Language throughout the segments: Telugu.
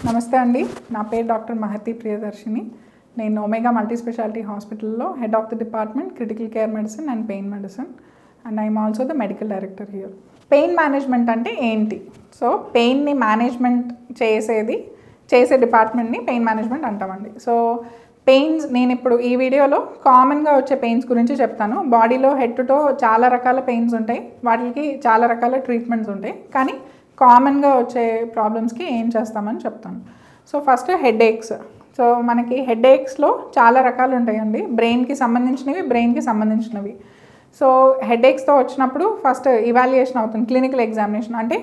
నమస్తే అండి. నా పేరు డాక్టర్ మహతి ప్రియదర్శిని. నేను ఒమేగా మల్టీ స్పెషాలిటీ హాస్పిటల్లో head of the department critical care medicine and pain medicine and I'm also the medical director here. Pain management అంటే ఏంటి? సో పెయిన్ని మేనేజ్మెంట్ చేసే డిపార్ట్మెంట్ని పెయిన్ మేనేజ్మెంట్ అంటామండి. సో పెయిన్స్ నేను ఇప్పుడు ఈ వీడియోలో కామన్గా వచ్చే పెయిన్స్ గురించి చెప్తాను. బాడీలో హెడ్ టు టో చాలా రకాల పెయిన్స్ ఉంటాయి, వాటికి చాలా రకాల ట్రీట్మెంట్స్ ఉంటాయి, కానీ కామన్గా వచ్చే ప్రాబ్లమ్స్కి ఏం చేస్తామని చెప్తాను. So first headaches. సో మనకి హెడేక్స్లో చాలా రకాలు ఉంటాయండి, బ్రెయిన్కి సంబంధించినవి. సో హెడేక్స్తో వచ్చినప్పుడు ఫస్ట్ ఇవాల్యుయేషన్ అవుతుంది, క్లినికల్ ఎగ్జామినేషన్. అంటే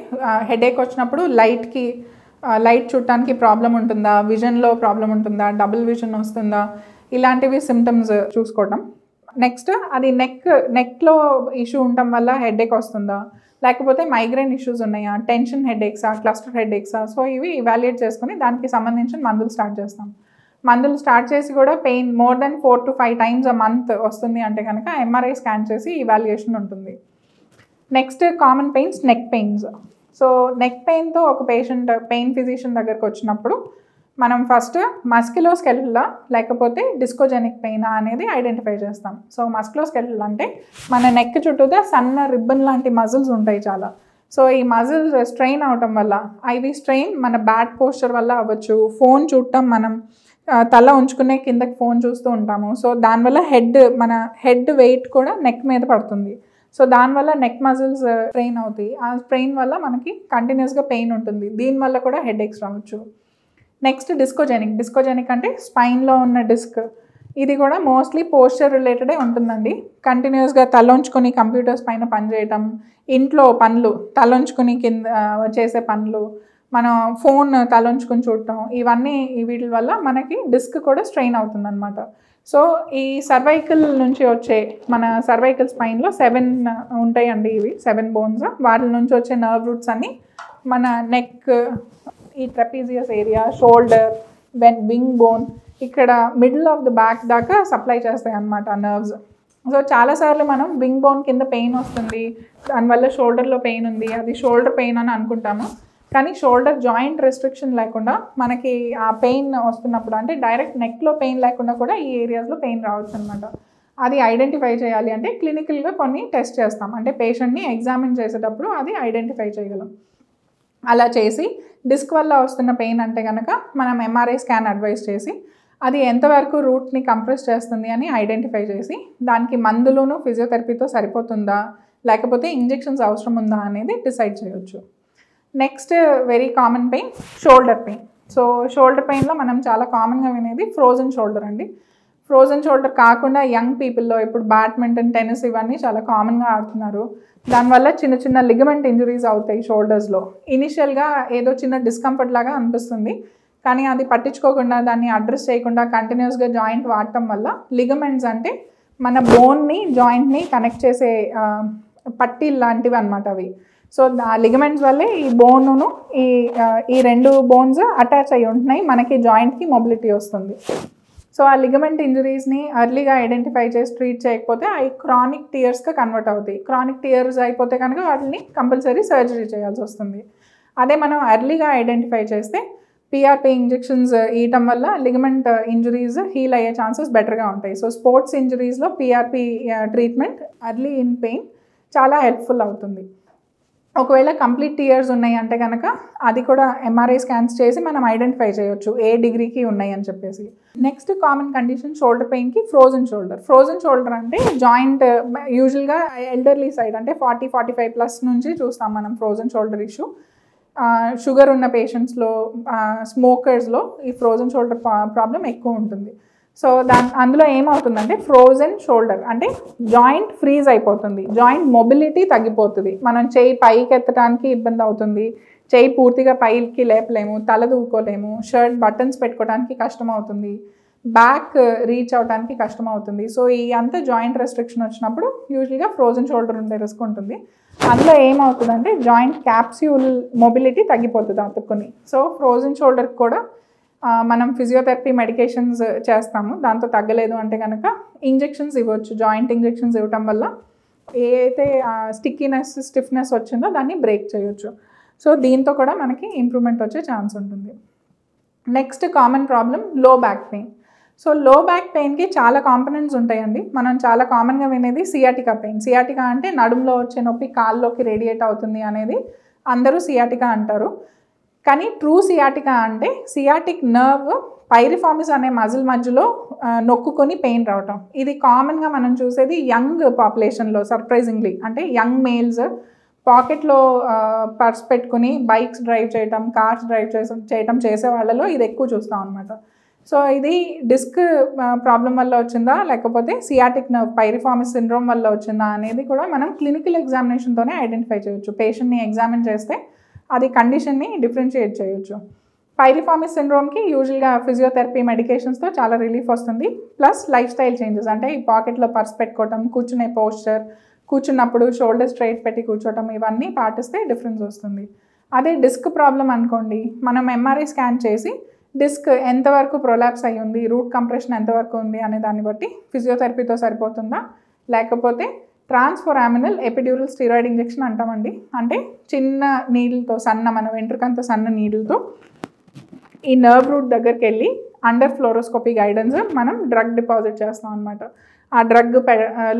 హెడేక్ వచ్చినప్పుడు లైట్ చూడటానికి ప్రాబ్లం ఉంటుందా, విజన్లో ప్రాబ్లం ఉంటుందా, డబుల్ విజన్ వస్తుందా, ఇలాంటివి సిమ్టమ్స్ చూసుకోవటం. నెక్స్ట్ అది నెక్లో ఇష్యూ ఉండటం వల్ల హెడేక్ వస్తుందా, లేకపోతే మైగ్రేన్ ఇష్యూస్ ఉన్నాయా, టెన్షన్ హెడేక్సా, క్లస్టర్ హెడేక్సా. సో ఇవి ఇవాల్యుయేట్ చేసుకుని దానికి సంబంధించిన మందులు స్టార్ట్ చేస్తాం. మందులు స్టార్ట్ చేసి కూడా pain more than 4 to 5 times a month వస్తుంది అంటే కనుక ఎంఆర్ఐ స్కాన్ చేసి ఇవాల్యుయేషన్ ఉంటుంది. Next common pains, neck pains. So neck పెయిన్తో ఒక పేషెంట్ పెయిన్ ఫిజిషియన్ దగ్గరకు వచ్చినప్పుడు మనం ఫస్ట్ మస్క్యులోస్కెలిటలా లేకపోతే డిస్కోజెనిక్ పెయినా అనేది ఐడెంటిఫై చేస్తాం. సో మస్క్యులోస్కెలిటల్ అంటే మన నెక్ చుట్టూదా సన్న రిబ్బన్ లాంటి మజిల్స్ ఉంటాయి చాలా. సో ఈ మజిల్స్ స్ట్రెయిన్ అవటం వల్ల, ఐవి స్ట్రెయిన్ మన బ్యాడ్ పోస్చర్ వల్ల అవ్వచ్చు, ఫోన్ చూడటం, మనం తల ఉంచుకునే కిందకి ఫోన్ చూస్తూ ఉంటాము. సో దానివల్ల మన హెడ్ వెయిట్ కూడా నెక్ మీద పడుతుంది. సో దానివల్ల నెక్ మజిల్స్ స్ట్రెయిన్ అవుతాయి. ఆ స్ట్రెయిన్ వల్ల మనకి కంటిన్యూస్గా పెయిన్ ఉంటుంది, దీనివల్ల కూడా హెడేక్స్ రావచ్చు. నెక్స్ట్ డిస్కోజెనిక్ అంటే స్పైన్లో ఉన్న డిస్క్. ఇది కూడా మోస్ట్లీ పోస్చర్ రిలేటెడే ఉంటుందండి. కంటిన్యూస్గా తలొంచుకొని కంప్యూటర్స్ పైన పనిచేయటం, ఇంట్లో పనులు తలొంచుకొని కింద చేసే పనులు, మనం ఫోన్ తలొంచుకొని చూడటం, ఇవన్నీ వీటి వల్ల మనకి డిస్క్ కూడా స్ట్రెయిన్ అవుతుందన్నమాట. సో ఈ సర్వైకల్ నుంచి వచ్చే మన సర్వైకల్ స్పైన్లో 7 ఉంటాయండి, ఇవి 7 బోన్స్. వాటి నుంచి వచ్చే నర్వ్ రూట్స్ అన్నీ మన నెక్, ఈ trapezius area, shoulder, wing bone, ఇక్కడ మిడిల్ ఆఫ్ ద బ్యాక్ దాకా సప్లై చేస్తాయి అన్నమాట నర్వ్స్. సో చాలాసార్లు మనం వింగ్ బోన్ కింద పెయిన్ వస్తుంది, దానివల్ల షోల్డర్లో పెయిన్ ఉంది, అది షోల్డర్ పెయిన్ అని అనుకుంటాము. కానీ షోల్డర్ జాయింట్ రెస్ట్రిక్షన్ లేకుండా మనకి ఆ పెయిన్ వస్తున్నప్పుడు, అంటే డైరెక్ట్ నెక్లో పెయిన్ లేకుండా కూడా ఈ ఏరియాస్లో పెయిన్ రావచ్చు అనమాట. అది ఐడెంటిఫై చేయాలి అంటే క్లినికల్గా కొన్ని టెస్ట్ చేస్తాం, అంటే పేషెంట్ని ఎగ్జామిన్ చేసేటప్పుడు అది ఐడెంటిఫై చేయగలం. అలా చేసి డిస్క్ వల్ల వస్తున్న పెయిన్ అంటే కనుక మనం ఎంఆర్ఐ స్కాన్ అడ్వైస్ చేసి అది ఎంతవరకు రూట్ని కంప్రెస్ చేస్తుంది అని ఐడెంటిఫై చేసి దానికి మందులను ఫిజియోథెరపీతో సరిపోతుందా లేకపోతే ఇంజెక్షన్స్ అవసరం ఉందా అనేది డిసైడ్ చేయొచ్చు. Next very common pain shoulder pain. So shoulder పెయిన్లో మనం చాలా కామన్గా వినేది ఫ్రోజన్ షోల్డర్ అండి. ఫ్రోజన్ షోల్డర్ కాకుండా యంగ్ పీపుల్లో ఇప్పుడు బ్యాడ్మింటన్, టెన్నిస్ ఇవన్నీ చాలా కామన్గా ఆడుతున్నారు. దానివల్ల చిన్న చిన్న లిగమెంట్ ఇంజరీస్ అవుతాయి షోల్డర్స్లో. ఇనిషియల్గా ఏదో చిన్న డిస్కంఫర్ట్ లాగా అనిపిస్తుంది, కానీ అది పట్టించుకోకుండా, దాన్ని అడ్రస్ చేయకుండా కంటిన్యూస్గా జాయింట్ వాడటం వల్ల లిగమెంట్స్ అంటే మన బోన్ని జాయింట్ని కనెక్ట్ చేసే పట్టీ లాంటివి అనమాట అవి. సో ఆ లిగమెంట్స్ వల్లే ఈ బోనును ఈ 2 బోన్స్ అటాచ్ అయ్యి ఉంటున్నాయి, మనకి జాయింట్కి మొబిలిటీ వస్తుంది. సో ఆ లిగమెంట్ ఇంజరీస్ని ఎర్లీగా ఐడెంటిఫై చేసి ట్రీట్ చేయకపోతే అవి క్రానిక్ టియర్స్గా కన్వర్ట్ అవుతాయి. క్రానిక్ టియర్స్ అయిపోతే కనుక వాటిని కంపల్సరీ సర్జరీ చేయాల్సి వస్తుంది. అదే మనం ఎర్లీగా ఐడెంటిఫై చేస్తే పిఆర్పి ఇంజెక్షన్స్ ఇవ్వటం వల్ల లిగమెంట్ ఇంజరీస్ హీల్ అయ్యే ఛాన్సెస్ బెటర్గా ఉంటాయి. సో స్పోర్ట్స్ ఇంజరీస్లో PRP treatment early in pain చాలా హెల్ప్ఫుల్ అవుతుంది. ఒకవేళ కంప్లీట్ టియర్స్ ఉన్నాయి అంటే కనుక అది కూడా ఎంఆర్ఐ స్కాన్స్ చేసి మనం ఐడెంటిఫై చేయొచ్చు ఏ డిగ్రీకి ఉన్నాయి అని చెప్పేసి. నెక్స్ట్ కామన్ కండిషన్ షోల్డర్ పెయిన్కి ఫ్రోజన్ షోల్డర్. ఫ్రోజన్ షోల్డర్ అంటే జాయింట్ యూజువల్గా ఎల్డర్లీ సైడ్ అంటే 40-45+ నుంచి చూస్తాం మనం ఫ్రోజన్ షోల్డర్ ఇష్యూ. షుగర్ ఉన్న పేషెంట్స్లో, స్మోకర్స్లో ఈ ఫ్రోజన్ షోల్డర్ ప్రాబ్లం ఎక్కువ ఉంటుంది. సో అందులో ఏమవుతుందంటే ఫ్రోజన్ షోల్డర్ అంటే జాయింట్ ఫ్రీజ్ అయిపోతుంది, జాయింట్ మొబిలిటీ తగ్గిపోతుంది, మనం చేయి పైకి ఎత్తడానికి ఇబ్బంది అవుతుంది, చేయి పూర్తిగా పైకి లేపలేము, తల దూకోలేము, షర్ట్ బటన్స్ పెట్టుకోవడానికి కష్టం అవుతుంది, బ్యాక్ రీచ్ అవడానికి కష్టం అవుతుంది. సో ఈ అంతా జాయింట్ రెస్ట్రిక్షన్ వచ్చినప్పుడు యూజువల్గా ఫ్రోజన్ షోల్డర్ ఉండే రిస్క్ ఉంటుంది. అందులో ఏమవుతుందంటే జాయింట్ క్యాప్స్యూల్ మొబిలిటీ తగ్గిపోతుంది అతుక్కుని. సో ఫ్రోజన్ షోల్డర్కి కూడా మనం ఫిజియోథెరపీ మెడికేషన్స్ చేస్తాము, దాంతో తగ్గలేదు అంటే కనుక ఇంజెక్షన్స్ ఇవ్వచ్చు. జాయింట్ ఇంజెక్షన్స్ ఇవ్వటం వల్ల ఏ అయితే స్టిక్కీనెస్, స్టిఫ్నెస్ వచ్చిందో దాన్ని బ్రేక్ చేయొచ్చు. సో దీంతో కూడా మనకి ఇంప్రూవ్మెంట్ వచ్చే ఛాన్స్ ఉంటుంది. నెక్స్ట్ కామన్ ప్రాబ్లం లో బ్యాక్ పెయిన్. సో లో బ్యాక్ పెయిన్కి చాలా కాంపనెంట్స్ ఉంటాయండి. మనం చాలా కామన్గా వినేది సియాటికా పెయిన్. సియాటికా అంటే నడుములో వచ్చే నొప్పి కాల్లోకి రేడియేట్ అవుతుంది అనేది అందరూ సియాటికా అంటారు. కానీ ట్రూ సియాటికా అంటే సియాటిక్ నర్వ్ పైరిఫార్మిస్ అనే మజిల్ మధ్యలో నొక్కుకొని పెయిన్ రావటం. ఇది కామన్గా మనం చూసేది యంగ్ పాపులేషన్లో. సర్ప్రైజింగ్లీ అంటే యంగ్ మేల్స్ పాకెట్లో పర్స్ పెట్టుకుని బైక్స్ డ్రైవ్ చేయటం, కార్స్ డ్రైవ్ చేయటం చేసే వాళ్ళలో ఇది ఎక్కువ చూస్తాం అనమాట. సో ఇది డిస్క్ ప్రాబ్లం వల్ల వచ్చిందా లేకపోతే సియాటిక్ నర్వ్ పైరిఫార్మిస్ సిండ్రోమ్ వల్ల వచ్చిందా అనేది కూడా మనం క్లినికల్ ఎగ్జామినేషన్తోనే ఐడెంటిఫై చేయొచ్చు. పేషెంట్ని ఎగ్జామిన్ చేస్తే అది కండిషన్ని డిఫరెన్షియేట్ చేయొచ్చు. పైరిఫార్మిస్ సిండ్రోమ్కి యూజువల్గా ఫిజియోథెరపీ మెడికేషన్స్తో చాలా రిలీఫ్ వస్తుంది. ప్లస్ లైఫ్ స్టైల్ చేంజెస్ అంటే ఈ పాకెట్లో పర్స్ పెట్టుకోవటం, కూర్చునే పోస్చర్, కూర్చున్నప్పుడు షోల్డర్ స్ట్రైట్ పెట్టి కూర్చోవటం, ఇవన్నీ పాటిస్తే డిఫరెన్స్ వస్తుంది. అదే డిస్క్ ప్రాబ్లం అనుకోండి, మనం ఎంఆర్ఐ స్కాన్ చేసి డిస్క్ ఎంతవరకు ప్రొలాప్స్ అయ్యి ఉంది, రూట్ కంప్రెషన్ ఎంతవరకు ఉంది అనే దాన్ని బట్టి ఫిజియోథెరపీతో సరిపోతుందా లేకపోతే ట్రాన్స్ఫోరామినల్ ఎపిడ్యూరల్ స్టీరాయిడ్ ఇంజెక్షన్ అంటామండి. అంటే చిన్న నీడిల్తో, మన వెంట్రుకంత సన్న నీడిల్తో ఈ నర్వ్ రూట్ దగ్గరికి వెళ్ళి అండర్ ఫ్లోరోస్కోపీ గైడెన్స్ మనం డ్రగ్ డిపాజిట్ చేస్తాం అనమాట. ఆ డ్రగ్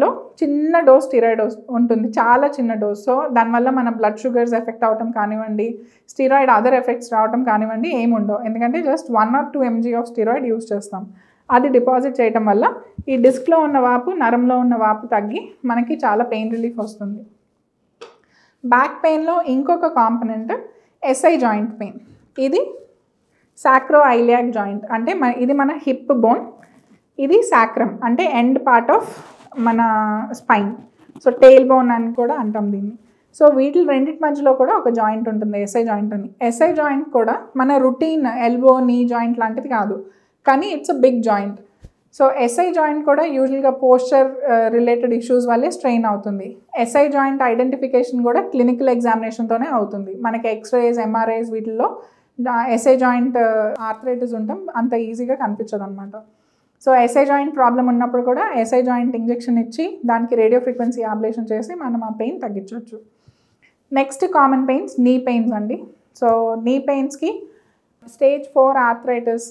లో చిన్న డోస్ స్టీరాయిడ్ ఉంటుంది, చాలా చిన్న డోస్. సో దానివల్ల మన బ్లడ్ షుగర్స్ ఎఫెక్ట్ అవటం కానివ్వండి, స్టీరాయిడ్ అదర్ ఎఫెక్ట్స్ రావటం కానివ్వండి ఏమి ఉండవు. ఎందుకంటే just 1 or 2 mg of steroid use చేస్తాం. అది డిపాజిట్ చేయటం వల్ల ఈ డిస్క్లో ఉన్న వాపు, నరంలో ఉన్న వాపు తగ్గి మనకి చాలా పెయిన్ రిలీఫ్ వస్తుంది. బ్యాక్ పెయిన్లో ఇంకొక కాంపనెంట్ ఎస్ఐ జాయింట్ పెయిన్. ఇది సాక్రోఐలియాక్ జాయింట్ అంటే ఇది మన హిప్ బోన్, ఇది సాక్రమ్ అంటే ఎండ్ పార్ట్ ఆఫ్ మన స్పైన్. సో టెయిల్ బోన్ అని కూడా అంటాం దీన్ని. సో వీటి రెండింటి మధ్యలో కూడా ఒక జాయింట్ ఉంటుంది, ఎస్ఐ జాయింట్ అని. ఎస్ఐ జాయింట్ కూడా మన రొటీన్ ఎల్బో, నీ జాయింట్ లాంటిది కాదు, కానీ it's a big joint. So SI joint కూడా యూజువల్గా పోస్చర్ రిలేటెడ్ ఇష్యూస్ వల్లే స్ట్రెయిన్ అవుతుంది. ఎస్ఐ జాయింట్ ఐడెంటిఫికేషన్ కూడా క్లినికల్ ఎగ్జామినేషన్తోనే అవుతుంది. మనకి ఎక్స్రేస్, ఎంఆర్ఐస్ వీటిల్లో ఎస్ఐ జాయింట్ ఆర్థరైటిస్ ఉంటాం అంత ఈజీగా కనిపించదు అనమాట. సో ఎస్ఐ జాయింట్ ప్రాబ్లం ఉన్నప్పుడు కూడా ఎస్ఐ జాయింట్ ఇంజెక్షన్ ఇచ్చి దానికి రేడియో ఫ్రీక్వెన్సీ అబ్లేషన్ చేసి మనం ఆ పెయిన్ తగ్గించవచ్చు. నెక్స్ట్ కామన్ పెయిన్స్ నీ పెయిన్స్ అండి. సో నీ పెయిన్స్కి స్టేజ్ 4 ఆర్థరైటిస్,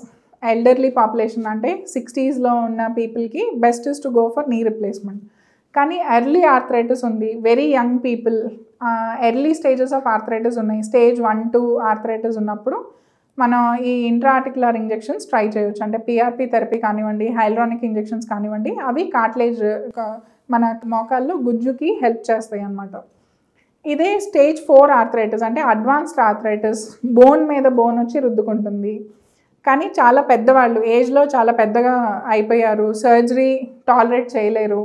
ఎల్డర్లీ పాపులేషన్ అంటే 60sలో ఉన్న పీపుల్కి best is to go for knee replacement. కానీ ఎర్లీ ఆర్థరైటిస్ ఉంది, very young people, early stages of arthritis ఉన్నాయి, స్టేజ్ 1, 2 ఆర్థరైటిస్ ఉన్నప్పుడు మనం ఈ ఇంట్రాఆర్టికులర్ ఇంజెక్షన్స్ ట్రై చేయొచ్చు. అంటే పిఆర్పి థెరపీ కానివ్వండి, హైల్రానిక్ ఇంజెక్షన్స్ కానివ్వండి, అవి కార్టిలేజ్ మన మోకాల్లో గుజ్జుకి హెల్ప్ చేస్తాయి అన్నమాట. ఇదే స్టేజ్ 4 ఆర్థరైటిస్ అంటే అడ్వాన్స్డ్ ఆర్థరైటిస్, బోన్ మీద బోన్ వచ్చి రుద్దుకుంటుంది, కానీ చాలా పెద్దవాళ్ళు, ఏజ్లో చాలా పెద్దగా అయిపోయారు, సర్జరీ టాలరేట్ చేయలేరు,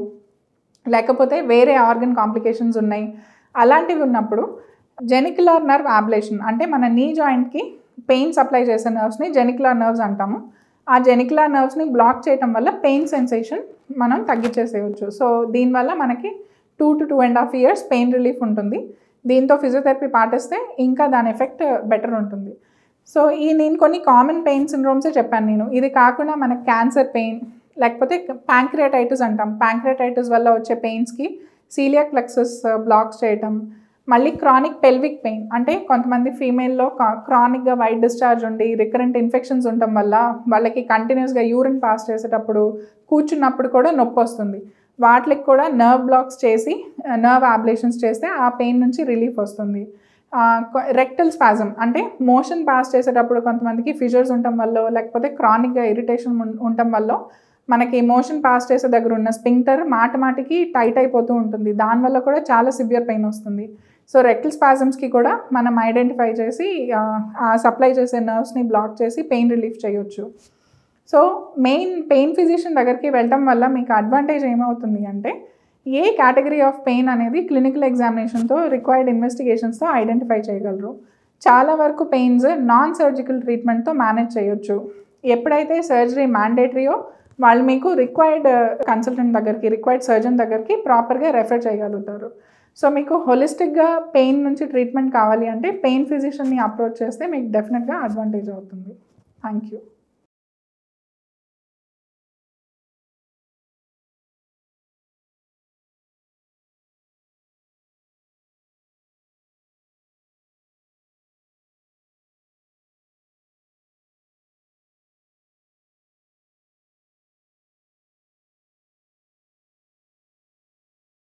లేకపోతే వేరే ఆర్గన్ కాంప్లికేషన్స్ ఉన్నాయి, అలాంటివి ఉన్నప్పుడు జెనిక్యులర్ నర్వ్ అబ్లేషన్ అంటే మన నీ జాయింట్కి పెయిన్ సప్లై చేసే నర్వ్స్ని జెనిక్యులర్ నర్వ్స్ అంటాము. ఆ జెనిక్యులర్ నర్వ్స్ని బ్లాక్ చేయటం వల్ల పెయిన్ సెన్సేషన్ మనం తగ్గించేసేయచ్చు. సో దీనివల్ల మనకి 2 to 2.5 years పెయిన్ రిలీఫ్ ఉంటుంది. దీంతో ఫిజియోథెరపీ పాటిస్తే ఇంకా దాని ఎఫెక్ట్ బెటర్ ఉంటుంది. సో నేను కొన్ని కామన్ పెయిన్ సిండ్రోమ్సే చెప్పాను నేను. ఇది కాకుండా మనకి క్యాన్సర్ పెయిన్, లేకపోతే ప్యాంక్రియాటైటిస్ అంటాం, ప్యాంక్రియాటైటిస్ వల్ల వచ్చే పెయిన్స్కి సీలియాక్ ప్లెక్సస్ బ్లాక్స్ చేయటం, మళ్ళీ క్రానిక్ పెల్విక్ పెయిన్ అంటే కొంతమంది ఫీమేల్లో క్రానిక్గా వైట్ డిశ్చార్జ్ ఉండి రికరెంట్ ఇన్ఫెక్షన్స్ ఉండటం వల్ల వాళ్ళకి కంటిన్యూస్గా యూరిన్ పాస్ చేసేటప్పుడు, కూర్చున్నప్పుడు కూడా నొప్పి వస్తుంది. వాటికి కూడా నర్వ్ బ్లాక్స్ చేసి నర్వ్ అబ్లేషన్స్ చేస్తే ఆ పెయిన్ నుంచి రిలీఫ్ వస్తుంది. రెక్టల్ స్పాజమ్ అంటే మోషన్ పాస్ చేసేటప్పుడు కొంతమందికి ఫిషర్స్ ఉండటం వల్ల, లేకపోతే క్రానిక్గా ఇరిటేషన్ ఉండటం వల్ల మనకి మోషన్ పాస్ చేసే దగ్గర ఉన్న స్పింక్టర్ మాటికి టైట్ అయిపోతూ ఉంటుంది, దానివల్ల కూడా చాలా సివియర్ పెయిన్ వస్తుంది. సో రెక్టల్ స్పాజమ్స్కి కూడా మనం ఐడెంటిఫై చేసి ఆ సప్లై చేసే నర్వ్స్ని బ్లాక్ చేసి పెయిన్ రిలీఫ్ చేయొచ్చు. సో మెయిన్ పెయిన్ ఫిజిషియన్ దగ్గరికి వెళ్ళటం వల్ల మీకు అడ్వాంటేజ్ ఏమవుతుంది అంటే ఏ కేటగిరీ ఆఫ్ పెయిన్ అనేది క్లినికల్ ఎగ్జామినేషన్తో, రిక్వైర్డ్ ఇన్వెస్టిగేషన్స్తో ఐడెంటిఫై చేయగలరు. చాలా వరకు పెయిన్స్ నాన్ సర్జికల్ ట్రీట్మెంట్తో మేనేజ్ చేయొచ్చు. ఎప్పుడైతే సర్జరీ మ్యాండేటరీయో వాళ్ళు మీకు రిక్వైర్డ్ కన్సల్టెంట్ దగ్గరికి, రిక్వైర్డ్ సర్జన్ దగ్గరికి ప్రాపర్గా రెఫర్ చేయగలుగుతారు. సో మీకు హోలిస్టిక్గా పెయిన్ నుంచి ట్రీట్మెంట్ కావాలి అంటే పెయిన్ ఫిజిషియన్ని అప్రోచ్ చేస్తే మీకు డెఫినెట్గా అడ్వాంటేజ్ అవుతుంది. Thank you.